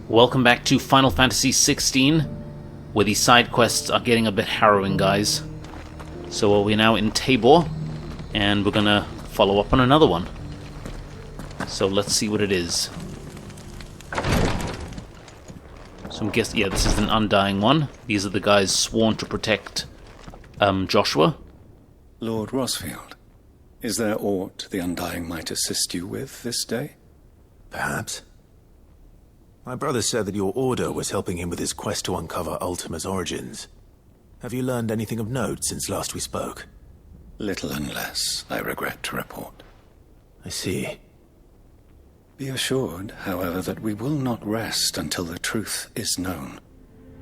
Welcome back to Final Fantasy XVI, where these side quests are getting a bit harrowing, guys. So we're now in Tabor, and we're gonna follow up on another one. So let's see what it is. So I'm guessing, yeah, this is an Undying one. These are the guys sworn to protect Joshua. Lord Rosfield, is there aught the Undying might assist you with this day? Perhaps. My brother said that your order was helping him with his quest to uncover Ultima's origins. Have you learned anything of note since last we spoke? Little unless, I regret to report. I see. Be assured, however, that we will not rest until the truth is known.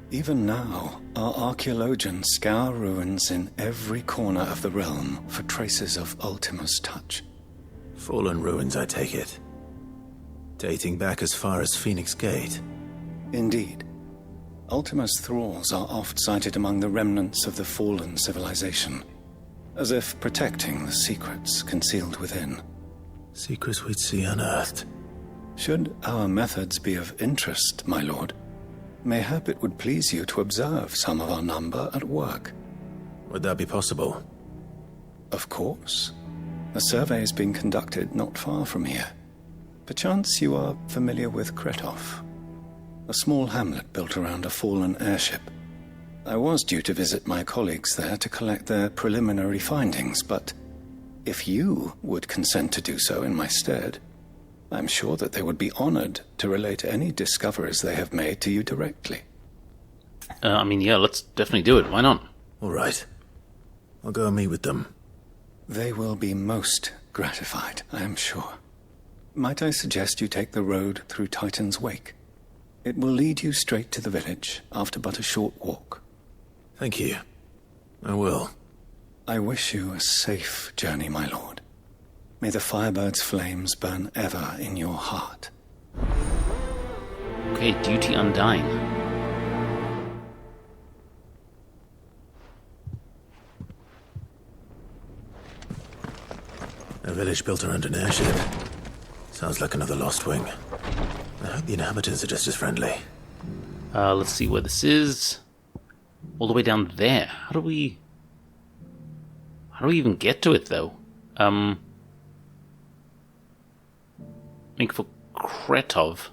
Even now, our archaeologians scour ruins in every corner of the realm for traces of Ultima's touch. Fallen ruins, I take it. Dating back as far as Phoenix Gate. Indeed. Ultima's thralls are oft sighted among the remnants of the fallen civilization, as if protecting the secrets concealed within. Secrets we'd see unearthed. Should our methods be of interest, my lord, mayhap it would please you to observe some of our number at work. Would that be possible? Of course. A survey is being conducted not far from here. Perchance you are familiar with Kretov, a small hamlet built around a fallen airship. I was due to visit my colleagues there to collect their preliminary findings, but if you would consent to do so in my stead, I'm sure that they would be honored to relate any discoveries they have made to you directly. I mean, yeah, let's definitely do it. Why not? All right. I'll go and meet with them. They will be most gratified, I am sure. Might I suggest you take the road through Titan's Wake? It will lead you straight to the village after but a short walk. Thank you. I will. I wish you a safe journey, my lord. May the Firebird's flames burn ever in your heart. Okay, duty undying. A village built around an airship. Sounds like another Lost Wing. I hope the inhabitants are just as friendly. Let's see where this is. All the way down there. How do we even get to it, though? Make for Kretov.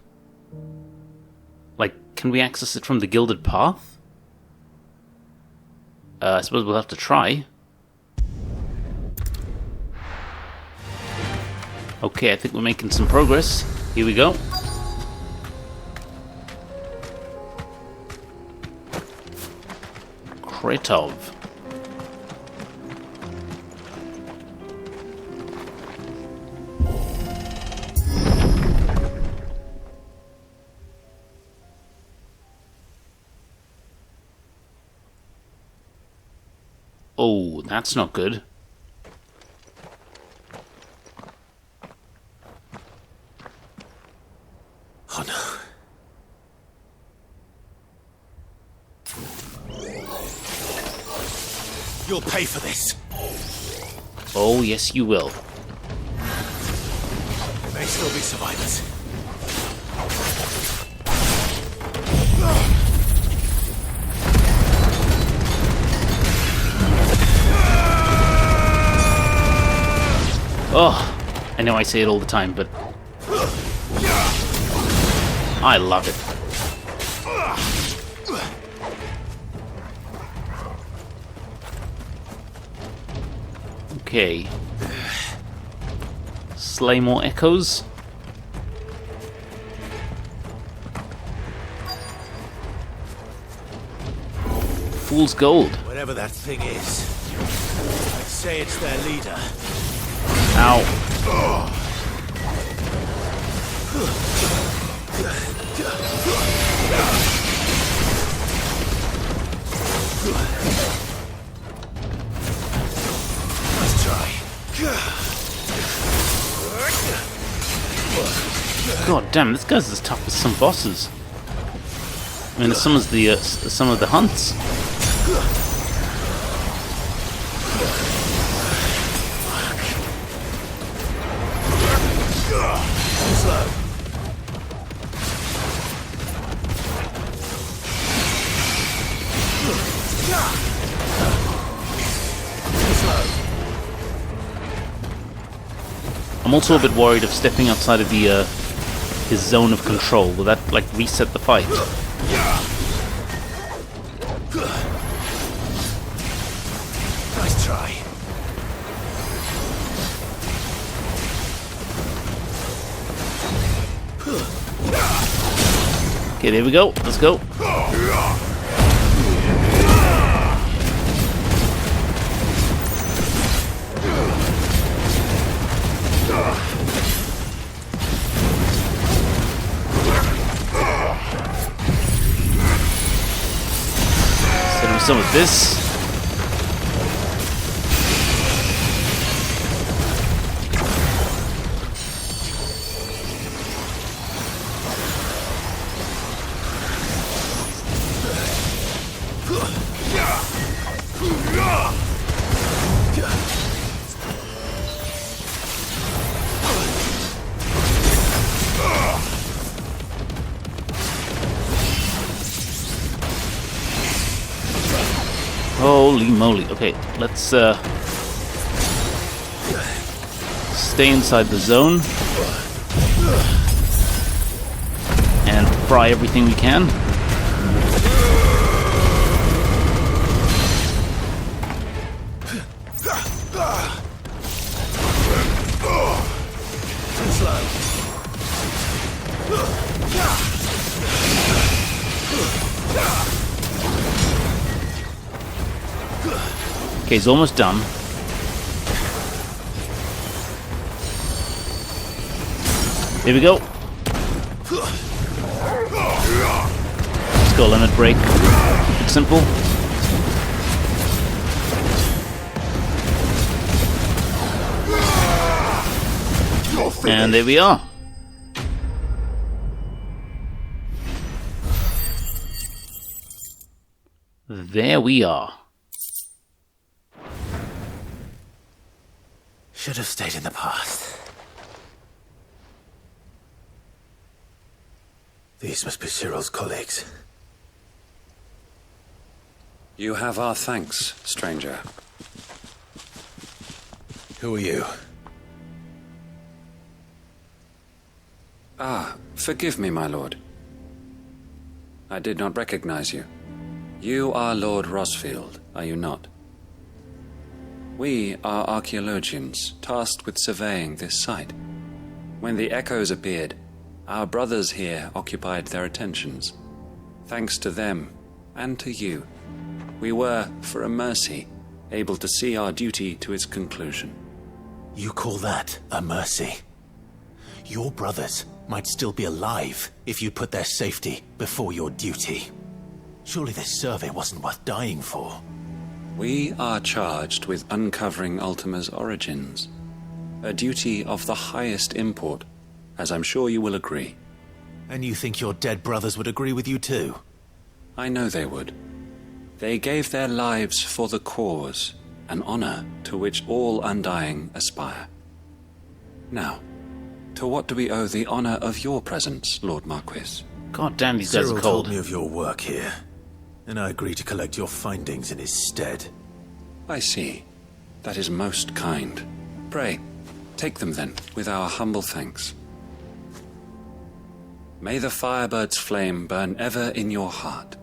Like, can we access it from the Gilded Path? I suppose we'll have to try. Okay, I think we're making some progress. Here we go. Kretov. Oh, that's not good. Oh no. You'll pay for this. Oh, yes you will. There may still be survivors. Oh, I know I say it all the time, but I love it. Okay. Slay more echoes. Fool's Gold. Whatever that thing is, I'd say it's their leader. Ow. Let's try. God damn, this guy's as tough as some bosses. I mean, some of the hunts. Slow. I'm also a bit worried of stepping outside of the his zone of control. Will that, like, reset the fight? Nice try. Okay, there we go. Let's go. Set him some of this. Holy moly. Okay, let's stay inside the zone and fry everything we can. Okay, he's almost done. Here we go. Let's go limit break. Keep it simple. And there we are. There we are. Should have stayed in the past. These must be Cyril's colleagues. You have our thanks, stranger. Who are you? Ah, forgive me, my lord. I did not recognize you. You are Lord Rosfield, are you not? We are archaeologians, tasked with surveying this site. When the echoes appeared, our brothers here occupied their attentions. Thanks to them, and to you, we were, for a mercy, able to see our duty to its conclusion. You call that a mercy? Your brothers might still be alive if you put their safety before your duty. Surely this survey wasn't worth dying for. We are charged with uncovering Ultima's origins. A duty of the highest import, as I'm sure you will agree. And you think your dead brothers would agree with you too? I know they would. They gave their lives for the cause, an honor to which all undying aspire. Now, to what do we owe the honor of your presence, Lord Marquis? God damn, these guys Cyril are cold. told me of your work here, and I agreed to collect your findings in his stead. I see. That is most kind. Pray, take them then, with our humble thanks. May the Firebird's flame burn ever in your heart,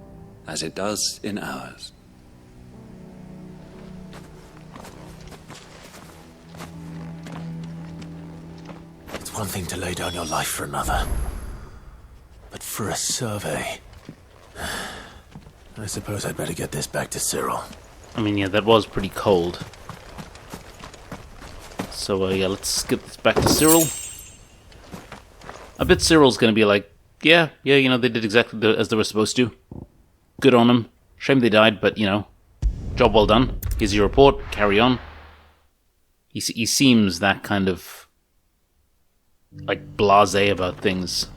as it does in ours. It's one thing to lay down your life for another, but for a survey... I suppose I'd better get this back to Cyril. I mean, yeah, that was pretty cold. So, yeah, let's skip this back to Cyril. I bet Cyril's gonna be like, yeah, you know, they did exactly as they were supposed to. Good on them. Shame they died, but, you know, job well done. Here's your report. Carry on. He seems that kind of, like, blasé about things.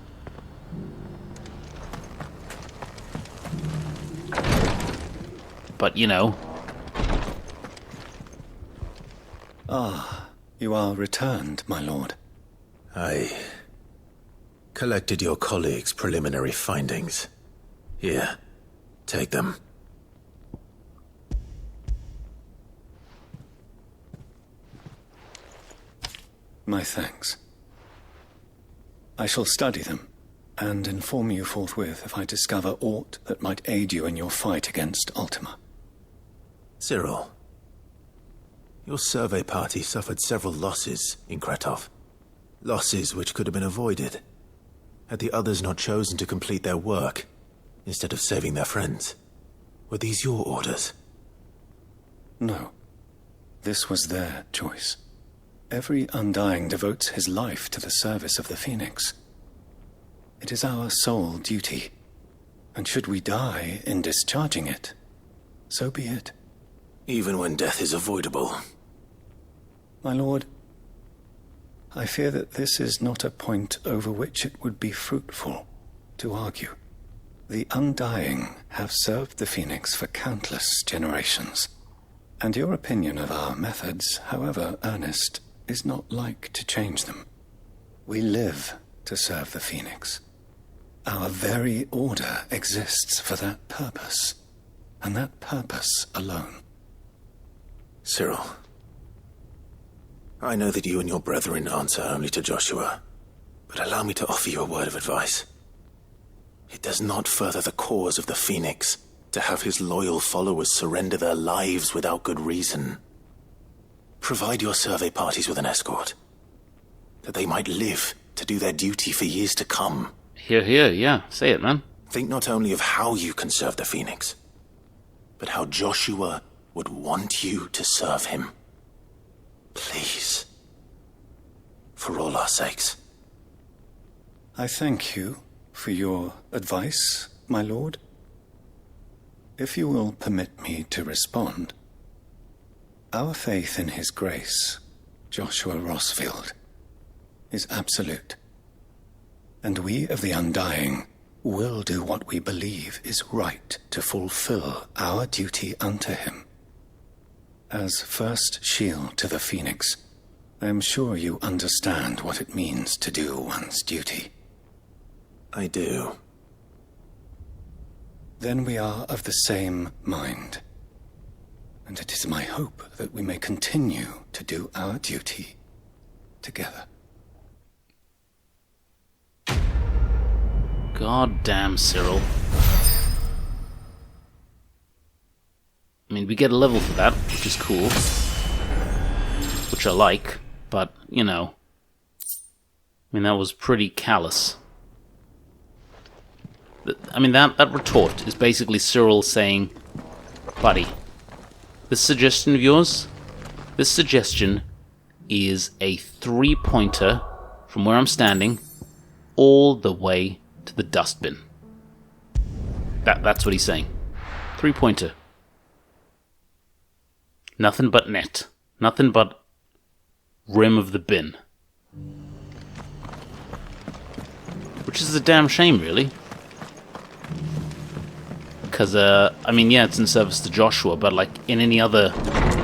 But, you know. Ah, you are returned, my lord. I collected your colleagues' preliminary findings. Here, take them. My thanks. I shall study them, and inform you forthwith if I discover aught that might aid you in your fight against Ultima. Cyril, your survey party suffered several losses in Kretov. Losses which could have been avoided, had the others not chosen to complete their work, instead of saving their friends. Were these your orders? No. This was their choice. Every Undying devotes his life to the service of the Phoenix. It is our sole duty, and should we die in discharging it, so be it. Even when death is avoidable. My lord, I fear that this is not a point over which it would be fruitful to argue. The Undying have served the Phoenix for countless generations, and your opinion of our methods, however earnest, is not like to change them. We live to serve the Phoenix. Our very order exists for that purpose, and that purpose alone. Cyril, I know that you and your brethren answer only to Joshua, but allow me to offer you a word of advice. It does not further the cause of the Phoenix to have his loyal followers surrender their lives without good reason. Provide your survey parties with an escort, that they might live to do their duty for years to come. Hear, hear, yeah. Say it, man. Think not only of how you can serve the Phoenix, but how Joshua would want you to serve him. Please. For all our sakes. I thank you for your advice, my lord. If you will permit me to respond, our faith in his grace, Joshua Rosfield, is absolute. And we of the Undying will do what we believe is right to fulfill our duty unto him. As first shield to the Phoenix, I am sure you understand what it means to do one's duty. I do. Then we are of the same mind. And it is my hope that we may continue to do our duty together. God damn, Cyril. I mean, we get a level for that, which is cool. Which I like, but, you know. I mean, that was pretty callous. I mean, that retort is basically Cyril saying, buddy, this suggestion of yours, this suggestion is a 3-pointer from where I'm standing all the way to the dustbin. That's what he's saying. 3-pointer. Nothing but net. Nothing but rim of the bin. Which is a damn shame, really. Because, I mean, yeah, it's in service to Joshua, but, like, in any other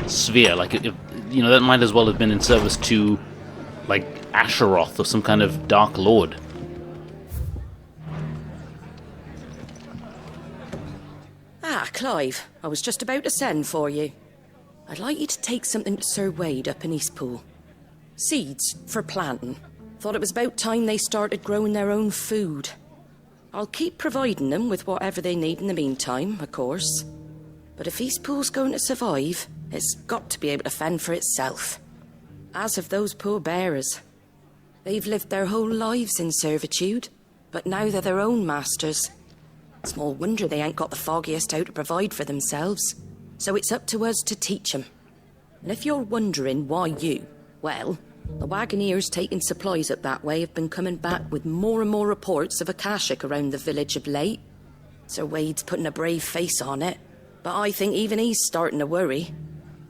sphere, like, if, you know, that might as well have been in service to, like, Asheroth or some kind of Dark Lord. Ah, Clive, I was just about to send for you. I'd like you to take something to Sir Wade up in EASTPOOL. Seeds for planting. Thought it was about time they started growing their own food. I'll keep providing them with whatever they need in the meantime, of course. But if EASTPOOL's going to survive, it's got to be able to fend for itself. As of those poor bearers. They've lived their whole lives in servitude, but now they're their own masters. Small wonder they ain't got the foggiest how to provide for themselves. So it's up to us to teach them. And if you're wondering why you, well, the Wagoneers taking supplies up that way have been coming back with more and more reports of Akashic around the village of late. Sir Wade's putting a brave face on it, but I think even he's starting to worry.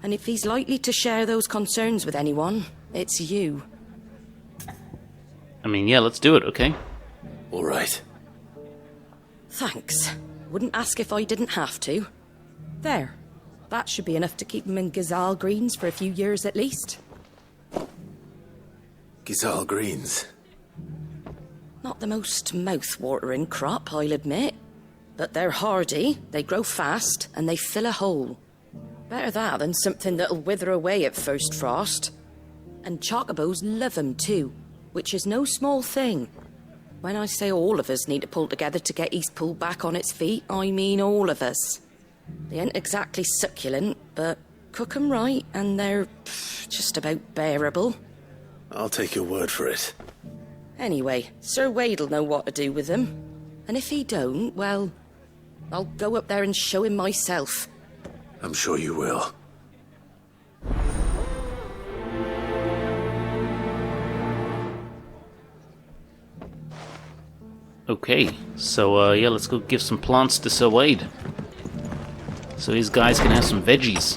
And if he's likely to share those concerns with anyone, it's you. I mean, yeah, let's do it, okay? All right. Thanks. Wouldn't ask if I didn't have to. There. That should be enough to keep him in Gazal Greens for a few years at least. Gazal Greens. Not the most mouth-watering crop, I'll admit. But they're hardy, they grow fast, and they fill a hole. Better that than something that'll wither away at first frost. And chocobos love 'em too, which is no small thing. When I say all of us need to pull together to get Eastpool back on its feet, I mean all of us. They ain't exactly succulent, but cook 'em right and they're just about bearable. I'll take your word for it. Anyway, Sir Wade'll know what to do with them. And if he don't, well, I'll go up there and show him myself. I'm sure you will. Okay, so yeah, let's go give some plants to Sir Wade. So these guys can have some veggies.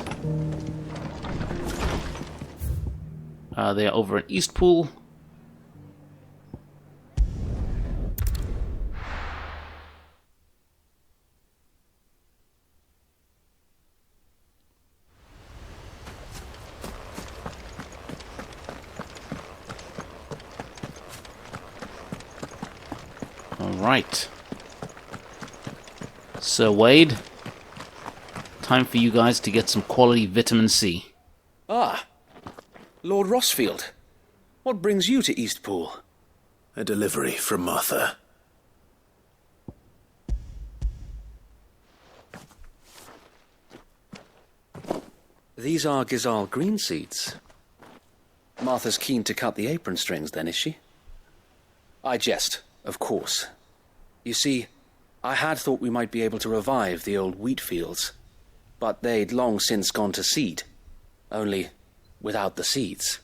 They are over at Eastpool. Alright. Sir Wade, time for you guys to get some quality vitamin C. Ah, Lord Rosfield. What brings you to Eastpool? A delivery from Martha. These are Gizal green seeds. Martha's keen to cut the apron strings then, is she? I jest, of course. You see, I had thought we might be able to revive the old wheat fields, but they'd long since gone to seed, only without the seeds.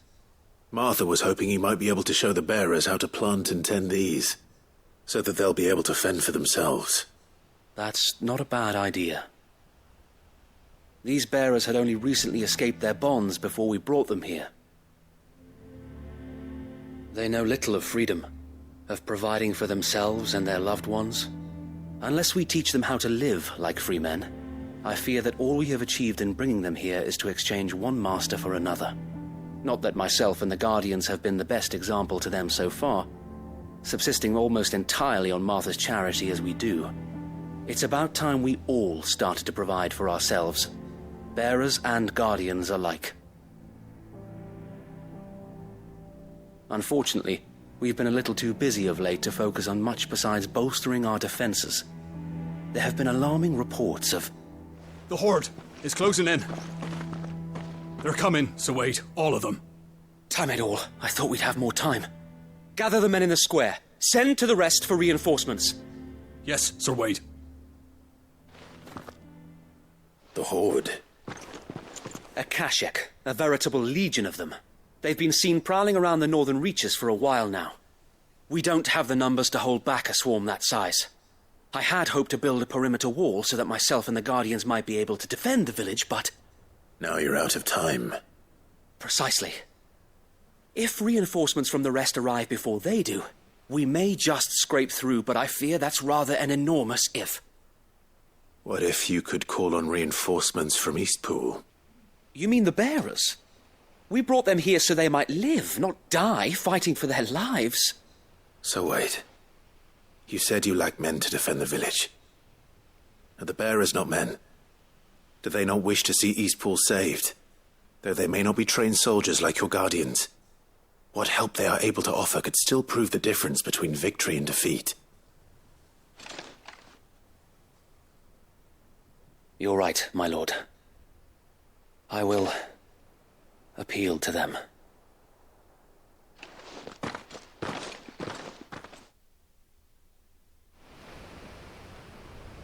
Martha was hoping you might be able to show the bearers how to plant and tend these, so that they'll be able to fend for themselves. That's not a bad idea. These bearers had only recently escaped their bonds before we brought them here. They know little of freedom, of providing for themselves and their loved ones. Unless we teach them how to live like free men, I fear that all we have achieved in bringing them here is to exchange one master for another. Not that myself and the Guardians have been the best example to them so far, subsisting almost entirely on Martha's charity as we do. It's about time we all started to provide for ourselves, bearers and Guardians alike. Unfortunately, we've been a little too busy of late to focus on much besides bolstering our defenses. There have been alarming reports of... The Horde is closing in. They're coming, Sir Wade, all of them. Damn it all, I thought we'd have more time. Gather the men in the square. Send to the rest for reinforcements. Yes, Sir Wade. The Horde. A Kashek, a veritable legion of them. They've been seen prowling around the northern reaches for a while now. We don't have the numbers to hold back a swarm that size. I had hoped to build a perimeter wall so that myself and the Guardians might be able to defend the village, but... Now you're out of time. Precisely. If reinforcements from the rest arrive before they do, we may just scrape through, but I fear that's rather an enormous if. What if you could call on reinforcements from Eastpool? You mean the bearers? We brought them here so they might live, not die, fighting for their lives. So wait. You said you lack men to defend the village. Are the bearers not men? Do they not wish to see Eastpool saved? Though they may not be trained soldiers like your Guardians. What help they are able to offer could still prove the difference between victory and defeat. You're right, my lord. I will appeal to them.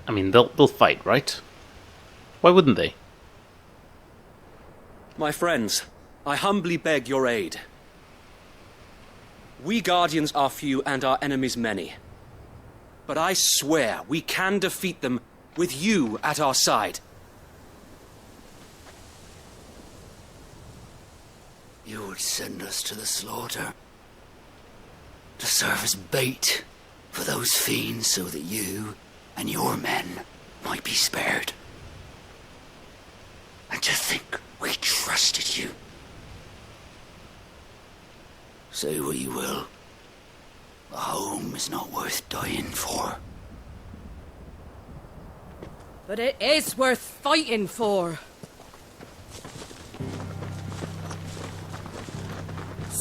I mean, they'll fight, right? Why wouldn't they? My friends, I humbly beg your aid. We Guardians are few and our enemies many. But I swear we can defeat them with you at our side. You would send us to the slaughter, to serve as bait for those fiends so that you and your men might be spared. And to think we trusted you. Say what you will, a home is not worth dying for. But it is worth fighting for.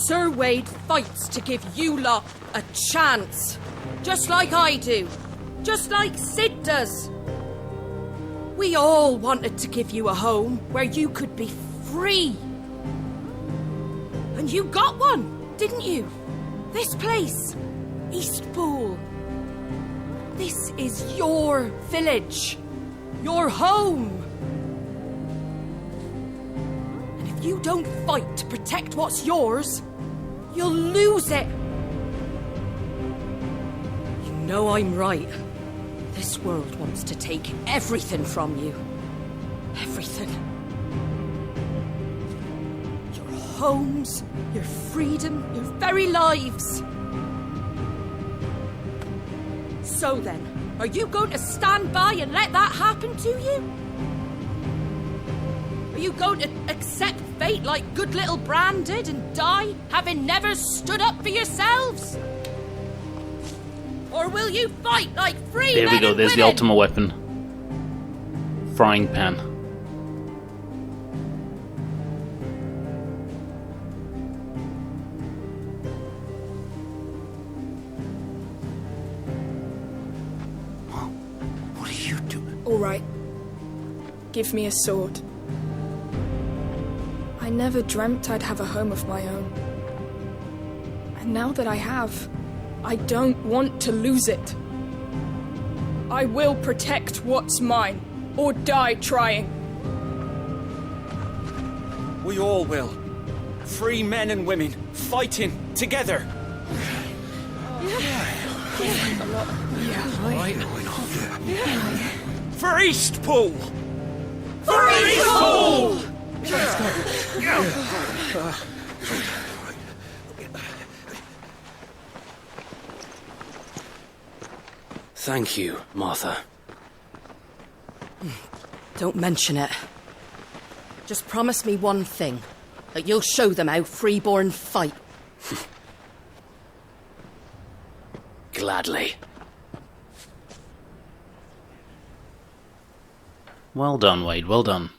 Sir Wade fights to give you lot a chance. Just like I do. Just like Sid does. We all wanted to give you a home where you could be free. And you got one, didn't you? This place, EASTPOOL. This is your village. Your home. And if you don't fight to protect what's yours, you'll lose it. You know I'm right. This world wants to take everything from you. Everything. Your homes, your freedom, your very lives. So then, are you going to stand by and let that happen to you? Are you going to accept fate like good little Bran did and die, having never stood up for yourselves? Or will you fight like free men? There we go, there's the ultimate weapon. Frying pan. What are you doing? All right. Give me a sword. I never dreamt I'd have a home of my own. And now that I have, I don't want to lose it. I will protect what's mine, or die trying. We all will. Free men and women, fighting together. For EASTPOOL! For EASTPOOL! Thank you, Martha. Don't mention it. Just promise me one thing. That you'll show them how freeborn fight. Gladly. Well done, Wade, well done.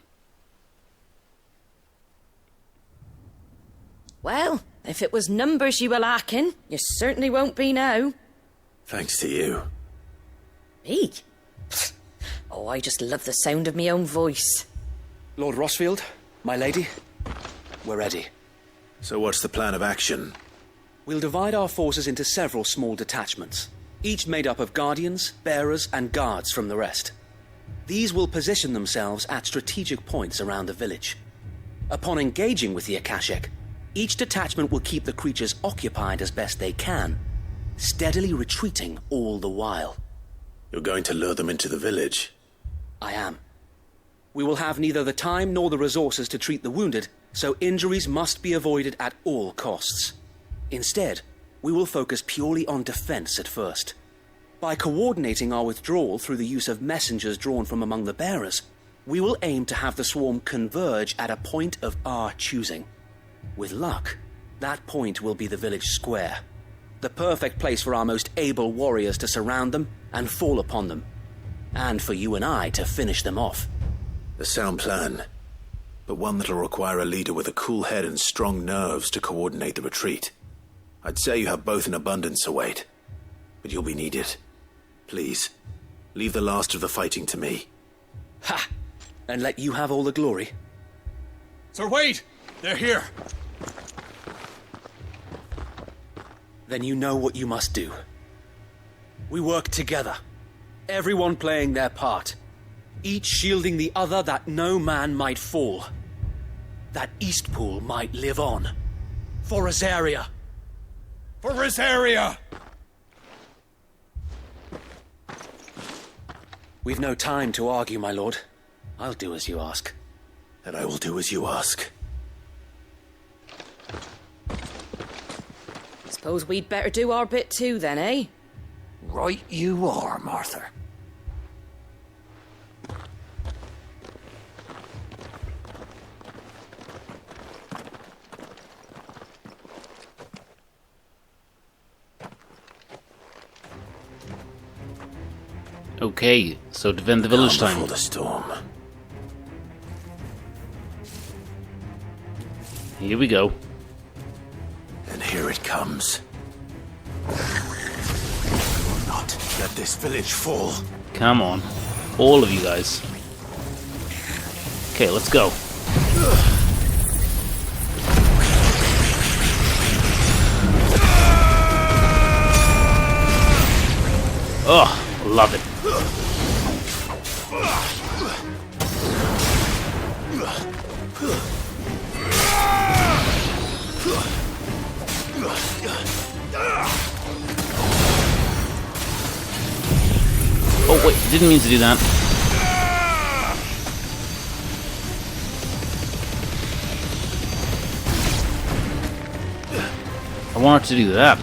Well, if it was numbers you were lacking, you certainly won't be now. Thanks to you. Me? Oh, I just love the sound of my own voice. Lord Rosfield, my lady, we're ready. So what's the plan of action? We'll divide our forces into several small detachments, each made up of guardians, bearers, and guards from the rest. These will position themselves at strategic points around the village. Upon engaging with the Akashic, each detachment will keep the creatures occupied as best they can, steadily retreating all the while. You're going to lure them into the village? I am. We will have neither the time nor the resources to treat the wounded, so injuries must be avoided at all costs. Instead, we will focus purely on defense at first. By coordinating our withdrawal through the use of messengers drawn from among the bearers, we will aim to have the swarm converge at a point of our choosing. With luck, that point will be the village square. The perfect place for our most able warriors to surround them and fall upon them. And for you and I to finish them off. A sound plan, but one that'll require a leader with a cool head and strong nerves to coordinate the retreat. I'd say you have both in abundance, Sir Wade, but you'll be needed. Please, leave the last of the fighting to me. Ha! And let you have all the glory. Sir Wade! They're here! Then you know what you must do. We work together, everyone playing their part, each shielding the other that no man might fall, that EASTPOOL might live on. For Rosaria! For Rosaria! We've no time to argue, my lord. I'll do as you ask. And I will do as you ask. Suppose we'd better do our bit too then, eh? Right you are, Martha. Okay, so defend the village Calm time. before the storm. Here we go. Here it comes. I will not let this village fall. Come on. All of you guys. Okay, let's go. Oh, love it. Oh wait, didn't mean to do that. I wanted to do that.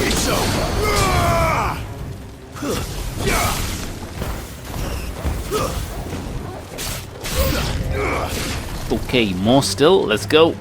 It's over. Okay, more still. Let's go.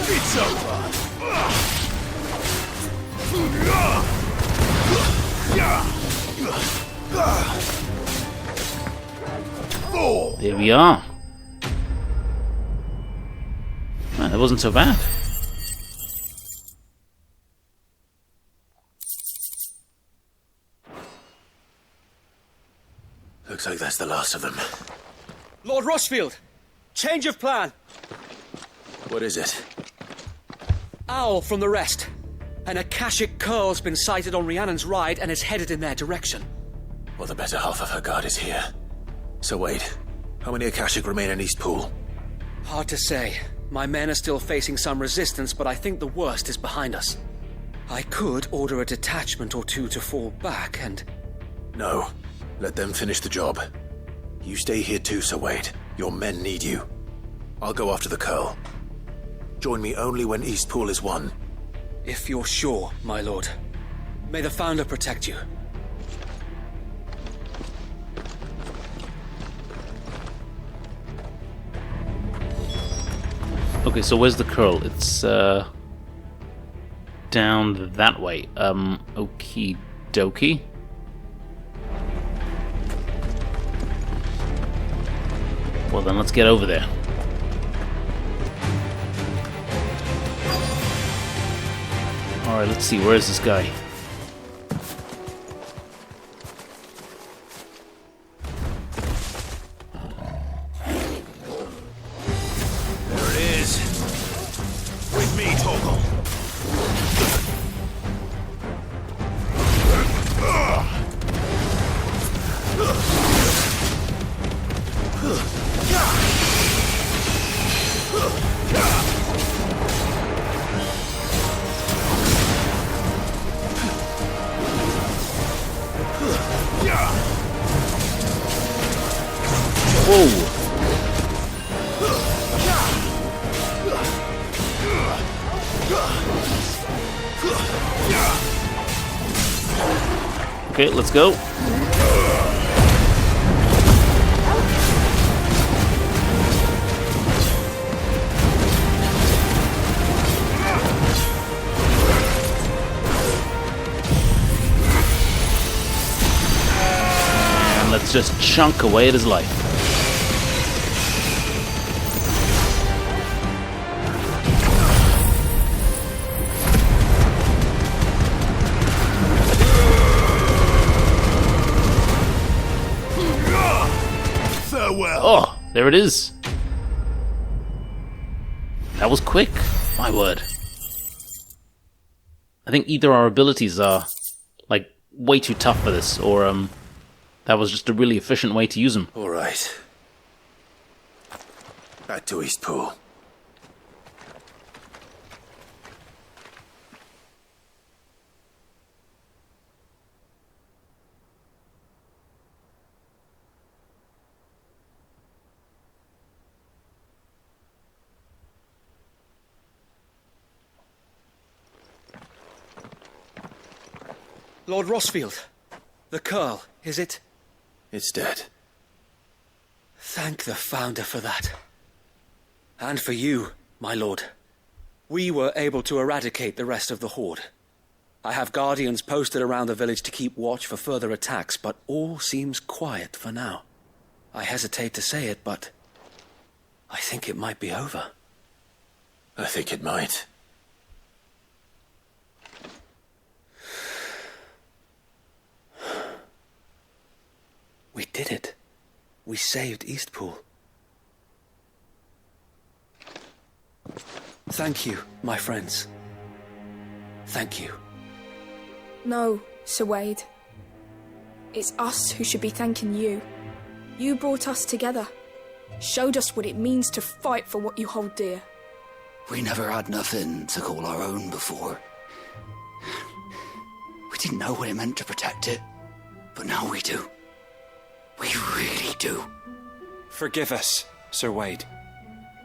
It's over. There we are. Man, that wasn't so bad. Looks like that's the last of them. Lord Rosfield! Change of plan! What is it? Owl from the rest. An Akashic curl's been sighted on Rhiannon's ride and is headed in their direction. Well, the better half of her guard is here. So wait, how many Akashic remain in Eastpool? Hard to say. My men are still facing some resistance, but I think the worst is behind us. I could order a detachment or two to fall back and... No. Let them finish the job. You stay here too, Sir Wade. Your men need you. I'll go after the Curl. Join me only when Eastpool is won. If you're sure, my lord. May the Founder protect you. Okay, so where's the Curl? It's down that way. Okie dokie. Well then, let's get over there. Alright, let's see, where is this guy? There it is. With me, Torgal. Whoa! Okay, let's go. And let's just chunk away at his life. Oh, there it is. That was quick. My word. I think either our abilities are, like, way too tough for this, or, that was just a really efficient way to use them. Alright. Back to Eastpool. Lord Rosfield. The Curl, is it? It's dead. Thank the Founder for that. And for you, my lord. We were able to eradicate the rest of the Horde. I have guardians posted around the village to keep watch for further attacks, but all seems quiet for now. I hesitate to say it, but I think it might be over. I think it might. We did it. We saved EASTPOOL. Thank you, my friends. Thank you. No, Sir Wade. It's us who should be thanking you. You brought us together. Showed us what it means to fight for what you hold dear. We never had nothing to call our own before. We didn't know what it meant to protect it, but now we do. We really do. Forgive us, Sir Wade.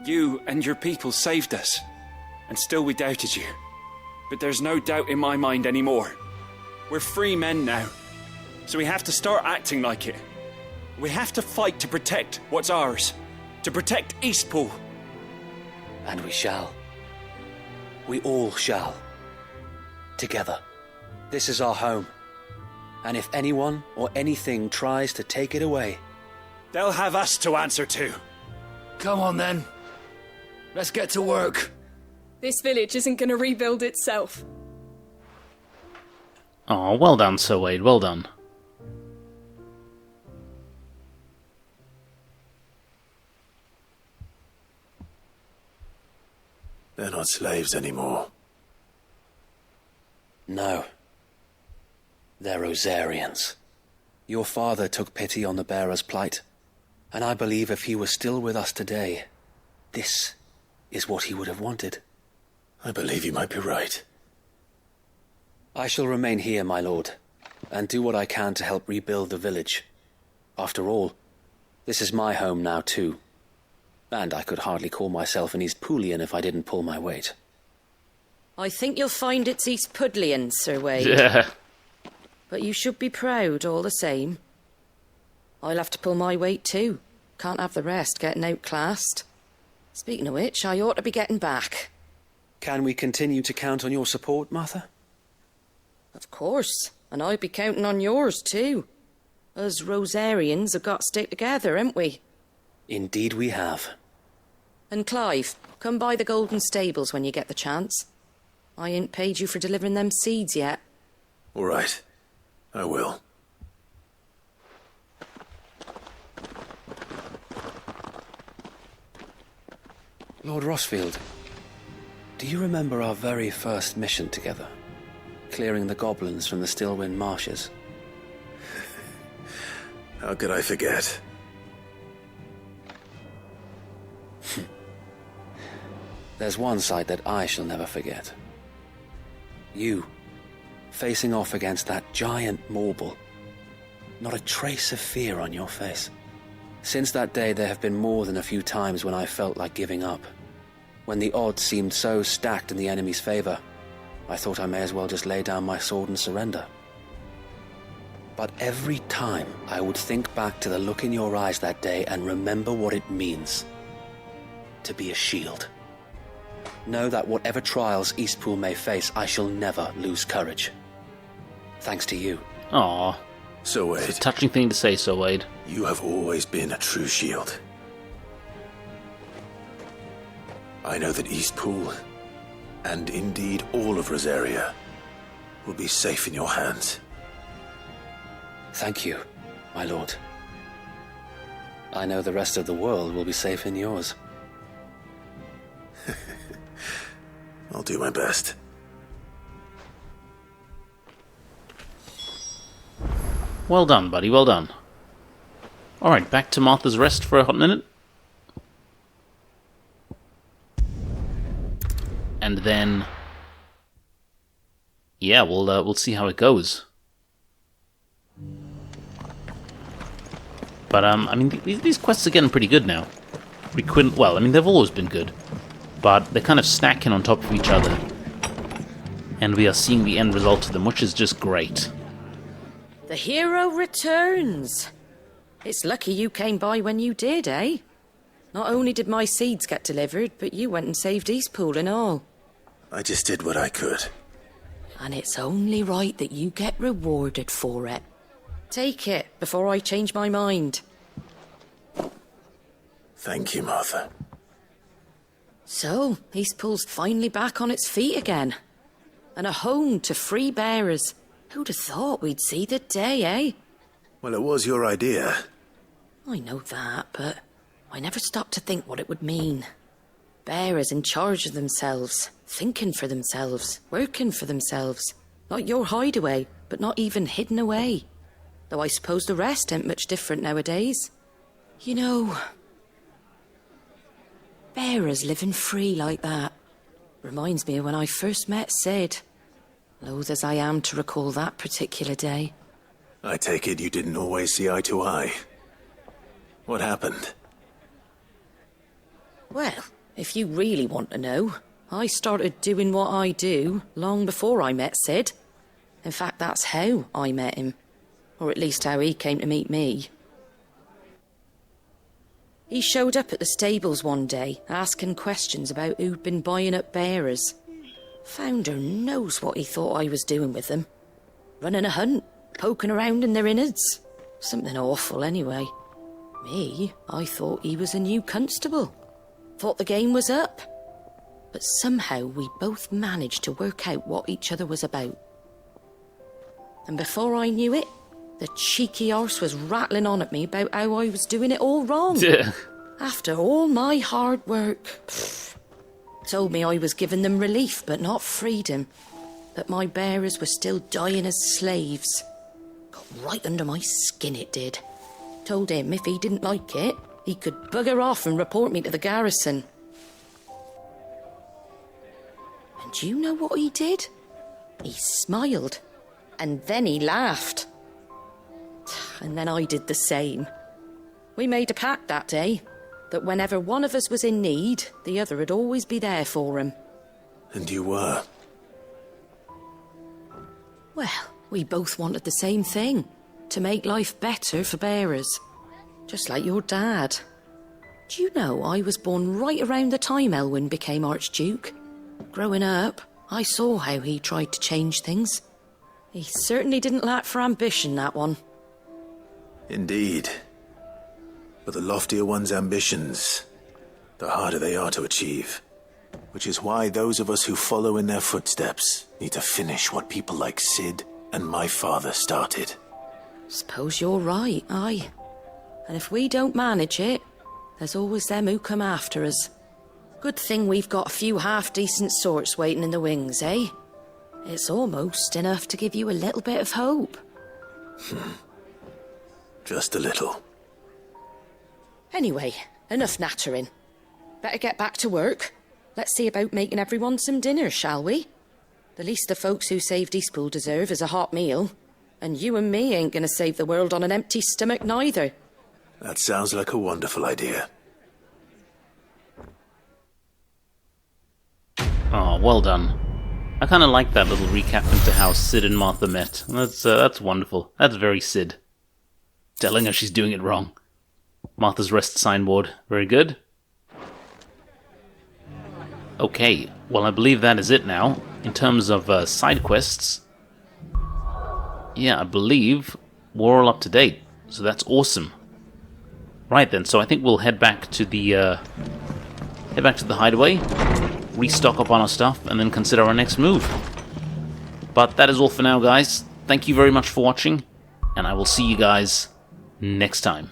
You and your people saved us, and still we doubted you. But there's no doubt in my mind anymore. We're free men now, so we have to start acting like it. We have to fight to protect what's ours, to protect EASTPOOL. And we shall. We all shall. Together. This is our home. And if anyone or anything tries to take it away, they'll have us to answer to. Come on then. Let's get to work. This village isn't going to rebuild itself. Oh, well done, Sir Wade, well done. They're not slaves anymore. no. They're Rosarians. Your father took pity on the bearer's plight, and I believe if he was still with us today, this is what he would have wanted. I believe you might be right. I shall remain here, my lord, and do what I can to help rebuild the village. After all, this is my home now too, and I could hardly call myself an Eastpoolian if I didn't pull my weight. I think you'll find it's Eastpoolian, Sir Wade. Yeah. But you should be proud all the same. I'll have to pull my weight too. Can't have the rest getting outclassed. Speaking of which, I ought to be getting back. Can we continue to count on your support, Martha? Of course, and I'll be counting on yours too. Us Rosarians have got to stick together, haven't we? Indeed we have. And Clive, come by the Golden Stables when you get the chance. I ain't paid you for delivering them seeds yet. All right. I will. Lord Rosfield, do you remember our very first mission together? Clearing the goblins from the Stillwind marshes? How could I forget? There's one sight that I shall never forget. You, facing off against that giant Morble. Not a trace of fear on your face. Since that day, there have been more than a few times when I felt like giving up. When the odds seemed so stacked in the enemy's favor, I thought I may as well just lay down my sword and surrender. But every time, I would think back to the look in your eyes that day and remember what it means to be a shield. Know that whatever trials EASTPOOL may face, I shall never lose courage. Thanks to you. Aww. So Wade, It's a touching thing to say, Sir Wade. you have always been a true shield. I know that EASTPOOL, and indeed all of Rosaria, will be safe in your hands. Thank you, my lord. I know the rest of the world will be safe in yours. I'll do my best. Well done, buddy, well done. Alright, back to Martha's Rest for a hot minute. And then... yeah, we'll see how it goes. But, I mean, these quests are getting pretty good now. Well, I mean, they've always been good. But they're kind of stacking on top of each other. And we are seeing the end result of them, which is just great. The hero returns. It's lucky you came by when you did, eh? Not only did my seeds get delivered, but you went and saved Eastpool and all. I just did what I could. And it's only right that you get rewarded for it. Take it before I change my mind. Thank you, Martha. So, Eastpool's finally back on its feet again. And a home to free bearers. Who'd have thought we'd see the day, eh? Well, it was your idea. I know that, but I never stopped to think what it would mean. Bearers in charge of themselves, thinking for themselves, working for themselves. Not your hideaway, but not even hidden away. Though I suppose the rest ain't much different nowadays. You know, bearers living free like that reminds me of when I first met Sid. Loath as I am to recall that particular day. I take it you didn't always see eye to eye. What happened? Well, if you really want to know, I started doing what I do long before I met Sid. In fact, that's how I met him. Or at least how he came to meet me. He showed up at the stables one day, asking questions about who'd been buying up bearers. Founder knows what he thought I was doing with them. Running a hunt, poking around in their innards. Something awful anyway. Me, I thought he was a new constable. Thought the game was up. But somehow we both managed to work out what each other was about. And before I knew it, the cheeky arse was rattling on at me about how I was doing it all wrong. Yeah. After all my hard work. Told me I was giving them relief, but not freedom. That my bearers were still dying as slaves. Got right under my skin, it did. Told him if he didn't like it, he could bugger off and report me to the garrison. And do you know what he did? He smiled. And then he laughed. And then I did the same. We made a pact that day, that whenever one of us was in need, the other would always be there for him. And you were? Well, we both wanted the same thing. To make life better for bearers. Just like your dad. Do you know I was born right around the time Elwyn became Archduke? Growing up, I saw how he tried to change things. He certainly didn't lack for ambition, that one. Indeed. But the loftier one's ambitions, the harder they are to achieve. Which is why those of us who follow in their footsteps need to finish what people like Sid and my father started. Suppose you're right, aye. And if we don't manage it, there's always them who come after us. Good thing we've got a few half-decent sorts waiting in the wings, eh? It's almost enough to give you a little bit of hope. Just a little. Anyway, enough nattering. Better get back to work. Let's see about making everyone some dinner, shall we? The least the folks who saved Eastpool deserve is a hot meal. And you and me ain't gonna save the world on an empty stomach neither. That sounds like a wonderful idea. Oh, well done. I kind of like that little recap into how Sid and Martha met. That's wonderful. That's very Sid. Telling her she's doing it wrong. Martha's rest signboard. Very good. Okay, well I believe that is it now. In terms of side quests, yeah, I believe we're all up to date. So that's awesome. Right then, so I think we'll head back to the hideaway, restock up on our stuff, and then consider our next move. But that is all for now, guys. Thank you very much for watching, and I will see you guys next time.